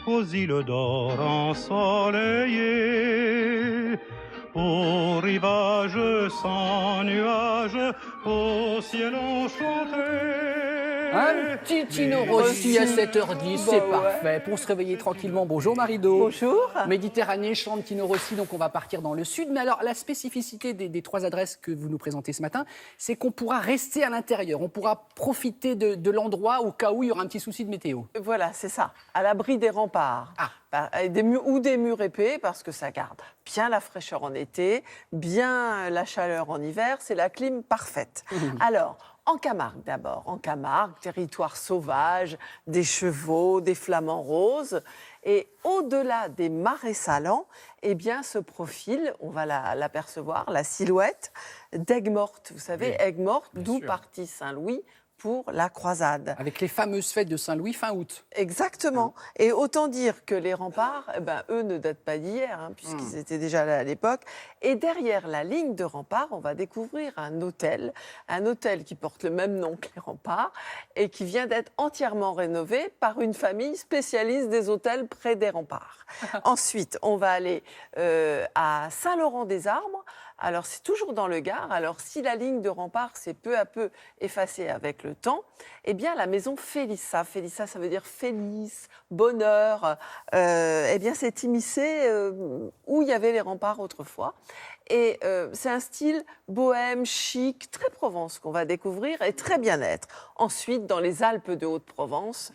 aux îles d'or ensoleillées, au rivage sans nuages, au ciel enchanté. Un petit Tino Rossi à 7h10, c'est parfait. Pour se réveiller tranquillement. Bonjour Marido. Bonjour. Méditerranée, chante Tino Rossi, donc on va partir dans le sud. Mais alors, la spécificité des trois adresses que vous nous présentez ce matin, c'est qu'on pourra rester à l'intérieur. On pourra profiter de l'endroit au cas où il y aura un petit souci de météo. Voilà, c'est ça. À l'abri des remparts. Des murs épais, parce que ça garde bien la fraîcheur en été, bien la chaleur en hiver. C'est la clim parfaite. Alors, en Camargue d'abord. En Camargue, territoire sauvage, des chevaux, des flamants roses. Et au-delà des marais salants, eh bien, se profile, on va l'apercevoir, la silhouette d'Aigues-Mortes. Vous savez, Aigues-Mortes, d'où partit Saint-Louis pour la croisade. Avec les fameuses fêtes de Saint-Louis fin août. Exactement. Et autant dire que les remparts, eux ne datent pas d'hier, puisqu'ils étaient déjà là à l'époque. Et derrière la ligne de remparts, on va découvrir un hôtel qui porte le même nom que les remparts et qui vient d'être entièrement rénové par une famille spécialiste des hôtels près des remparts. Ensuite, on va aller à Saint-Laurent-des-Arbres. Alors, c'est toujours dans le Gard. Alors, si la ligne de rempart s'est peu à peu effacée avec le temps, eh bien, la maison Félissa, ça veut dire Félice, bonheur, eh bien, s'est immiscée où il y avait les remparts autrefois. Et c'est un style bohème, chic, très Provence qu'on va découvrir et très bien-être. Ensuite, dans les Alpes de Haute-Provence,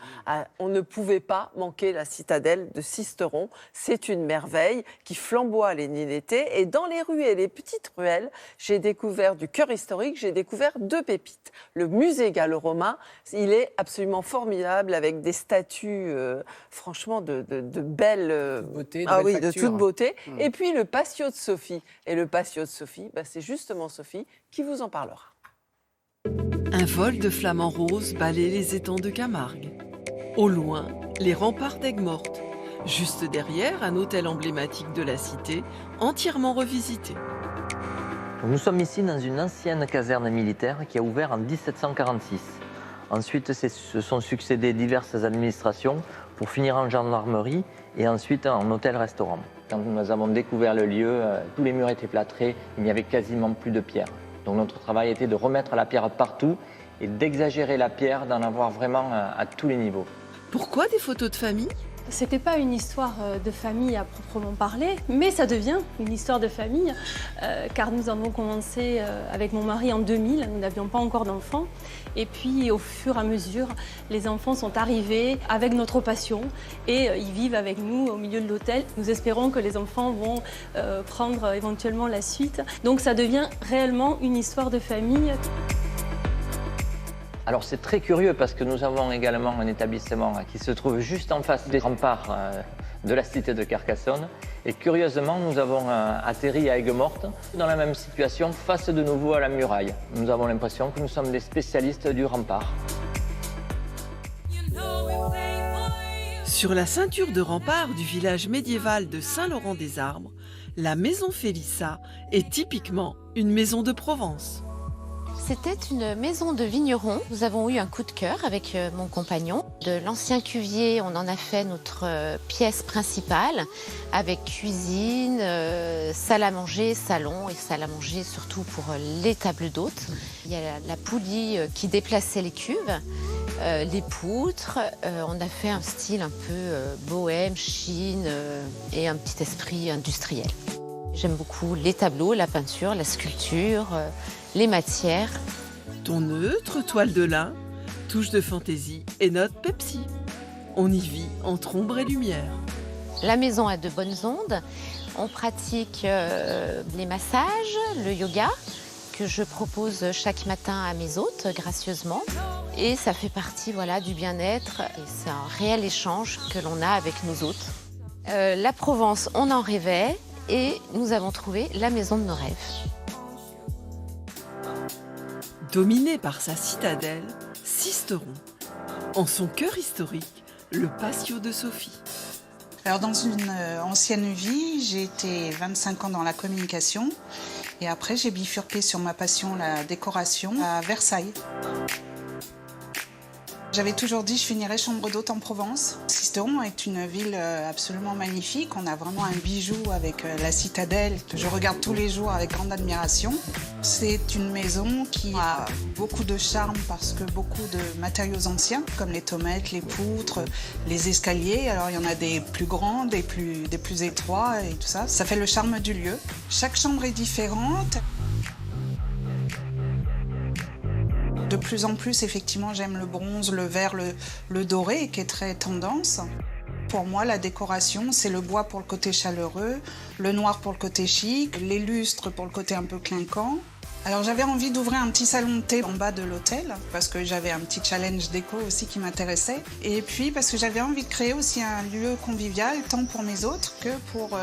on ne pouvait pas manquer la citadelle de Sisteron. C'est une merveille qui flamboie les nids d'été. Et dans les rues et les petites ruelles, j'ai découvert du cœur historique, j'ai découvert deux pépites. Le musée gallo-romain, il est absolument formidable avec des statues, franchement, de belles beauté, de toute beauté. Et puis le patio de Sophie. Et le patio de Sophie, c'est justement Sophie qui vous en parlera. Un vol de flamants roses balaie les étangs de Camargue. Au loin, les remparts d'Aigues-Mortes. Juste derrière, un hôtel emblématique de la cité, entièrement revisité. Nous sommes ici dans une ancienne caserne militaire qui a ouvert en 1746. Ensuite, se sont succédées diverses administrations pour finir en gendarmerie et ensuite en hôtel-restaurant. Quand nous avons découvert le lieu, tous les murs étaient plâtrés, il n'y avait quasiment plus de pierre. Donc notre travail était de remettre la pierre partout et d'exagérer la pierre, d'en avoir vraiment à tous les niveaux. Pourquoi des photos de famille ? C'était pas une histoire de famille à proprement parler, mais ça devient une histoire de famille, car nous avons commencé avec mon mari en 2000, nous n'avions pas encore d'enfants, et puis au fur et à mesure, les enfants sont arrivés avec notre passion, et ils vivent avec nous au milieu de l'hôtel. Nous espérons que les enfants vont prendre éventuellement la suite, donc ça devient réellement une histoire de famille. Alors c'est très curieux parce que nous avons également un établissement qui se trouve juste en face des remparts de la cité de Carcassonne. Et curieusement, nous avons atterri à Aigues-Mortes dans la même situation, face de nouveau à la muraille. Nous avons l'impression que nous sommes des spécialistes du rempart. Sur la ceinture de rempart du village médiéval de Saint-Laurent-des-Arbres, la maison Félissa est typiquement une maison de Provence. C'était une maison de vigneron. Nous avons eu un coup de cœur avec mon compagnon. De l'ancien cuvier, on en a fait notre pièce principale avec cuisine, salle à manger, salon et salle à manger surtout pour les tables d'hôtes. Il y a la poulie qui déplaçait les cuves, les poutres. On a fait un style un peu bohème, chine et un petit esprit industriel. J'aime beaucoup les tableaux, la peinture, la sculpture, les matières. Ton neutre, toile de lin, touche de fantaisie et note Pepsi. On y vit entre ombre et lumière. La maison a de bonnes ondes. On pratique les massages, le yoga, que je propose chaque matin à mes hôtes, gracieusement. Et ça fait partie du bien-être. Et c'est un réel échange que l'on a avec nos hôtes. La Provence, on en rêvait et nous avons trouvé la maison de nos rêves. Dominé par sa citadelle, Sisteron. En son cœur historique, le patio de Sophie. Alors dans une ancienne vie, j'ai été 25 ans dans la communication et après j'ai bifurqué sur ma passion, la décoration, à Versailles. J'avais toujours dit je finirais chambre d'hôte en Provence. Sisteron est une ville absolument magnifique. On a vraiment un bijou avec la citadelle que je regarde tous les jours avec grande admiration. C'est une maison qui a beaucoup de charme parce que beaucoup de matériaux anciens comme les tomates, les poutres, les escaliers. Alors il y en a des plus grands, des plus étroits et tout ça. Ça fait le charme du lieu. Chaque chambre est différente. De plus en plus, effectivement, j'aime le bronze, le vert, le doré, qui est très tendance. Pour moi, la décoration, c'est le bois pour le côté chaleureux, le noir pour le côté chic, les lustres pour le côté un peu clinquant. Alors j'avais envie d'ouvrir un petit salon de thé en bas de l'hôtel, parce que j'avais un petit challenge déco aussi qui m'intéressait. Et puis parce que j'avais envie de créer aussi un lieu convivial, tant pour mes hôtes que pour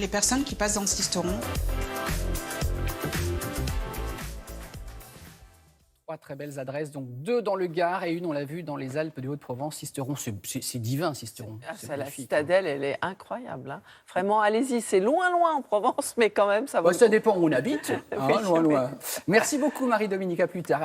les personnes qui passent dans le Sisteron. 3 très belles adresses, donc 2 dans le Gard et une, on l'a vu, dans les Alpes de Haute-Provence. Sisteron, c'est divin, Sisteron. Ah, C'est ça, la magnifique. citadelle, elle est incroyable. Hein. Vraiment, allez-y, c'est loin, loin en Provence, mais quand même, ça vaut Bah, le ça coup. dépend où on habite, hein, Oui, loin, oui. loin. Merci beaucoup, Marie-Dominique, à plus tard.